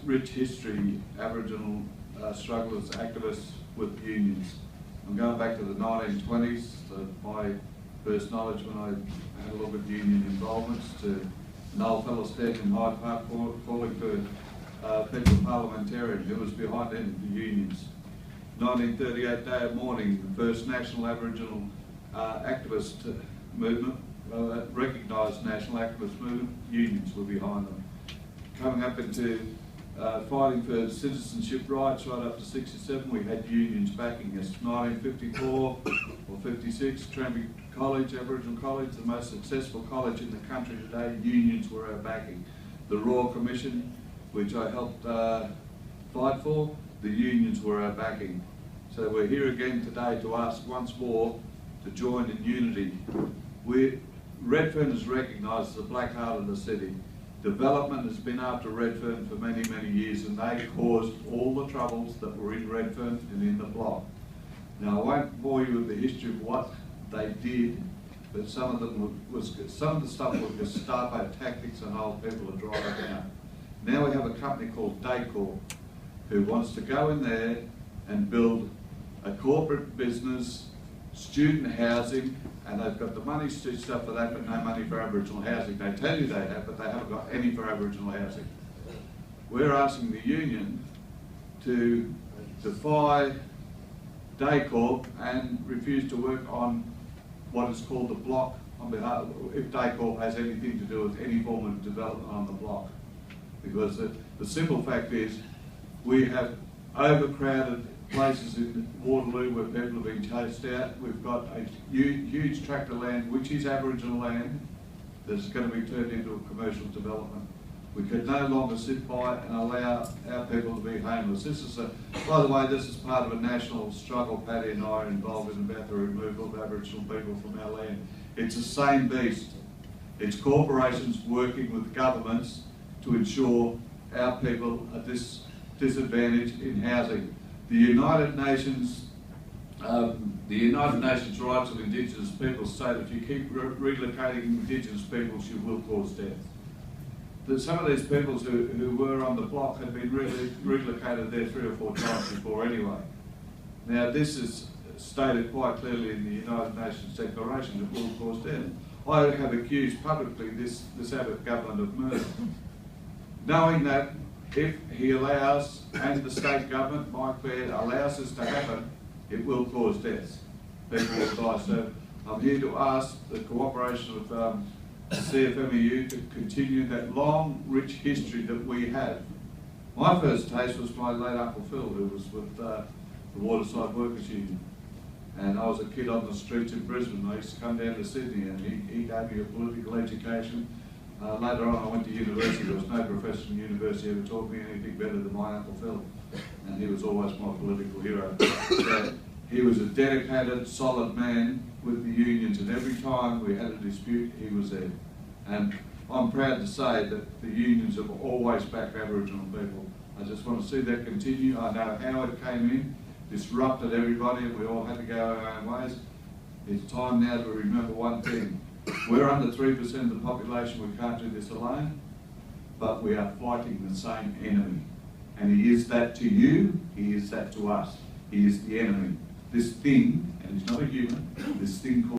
rich history, Aboriginal strugglers, activists with unions. I'm going back to the 1920s, my first knowledge when I had a look at union involvements, to an old fellow standing in Hyde Park calling for federal parliamentarian who was behind the unions. 1938 day of mourning, the first national Aboriginal activist movement, recognised national activist movement, unions were behind them. Coming up into fighting for citizenship rights right up to 67, we had unions backing us. 1954 or 56, Tranby College, Aboriginal College, the most successful college in the country today, unions were our backing. The Royal Commission, which I helped fight for, the unions were our backing. So we're here again today to ask once more to join in unity. Redfern is recognised as the black heart of the city. Development has been after Redfern for many, many years, and they caused all the troubles that were in Redfern and in the block. Now, I won't bore you with the history of what they did, but some of the stuff was Gestapo tactics and old people to drive it out. Now we have a company called Daycorp who wants to go in there and build a corporate business, student housing, and they've got the money stitched up for that, but no money for Aboriginal housing. They tell you they have, but they haven't got any for Aboriginal housing. We're asking the union to defy Daycorp and refuse to work on what is called the block on behalf, if Daycorp has anything to do with any form of development on the block. Because the simple fact is, we have overcrowded places in Waterloo where people have been chased out. We've got a huge tract of land, which is Aboriginal land, that's going to be turned into a commercial development. We could no longer sit by and allow our people to be homeless. This is by the way, this is part of a national struggle Paddy and I are involved in about the removal of Aboriginal people from our land. It's the same beast. It's corporations working with governments to ensure our people are disadvantaged in housing. The United Nations Rights of Indigenous Peoples say that if you keep relocating Indigenous peoples, you will cause death. That some of these peoples who were on the block had been relocated there 3 or 4 times before anyway. Now this is stated quite clearly in the United Nations Declaration that will cause death. I have accused publicly this Abbott government of murder, knowing that if he allows, and the state government, Mike Baird, allows this to happen, it will cause deaths. People will die. So I'm here to ask the cooperation of CFMEU to continue that long, rich history that we have. My first taste was my late Uncle Phil, who was with the Waterside Workers Union. And I was a kid on the streets in Brisbane. I used to come down to Sydney and he gave me a political education. Later on I went to university. There was no professor in university who ever taught me anything better than my Uncle Phil. And he was always my political hero. So he was a dedicated, solid man with the unions, and every time we had a dispute, he was there. And I'm proud to say that the unions have always backed Aboriginal people. I just want to see that continue. I know how it came in, disrupted everybody, and we all had to go our own ways. It's time now to remember one thing. We're under 3% of the population. We can't do this alone, but we are fighting the same enemy. And he is that to you, he is that to us. He is the enemy. This thing, and he's not a human, this thing called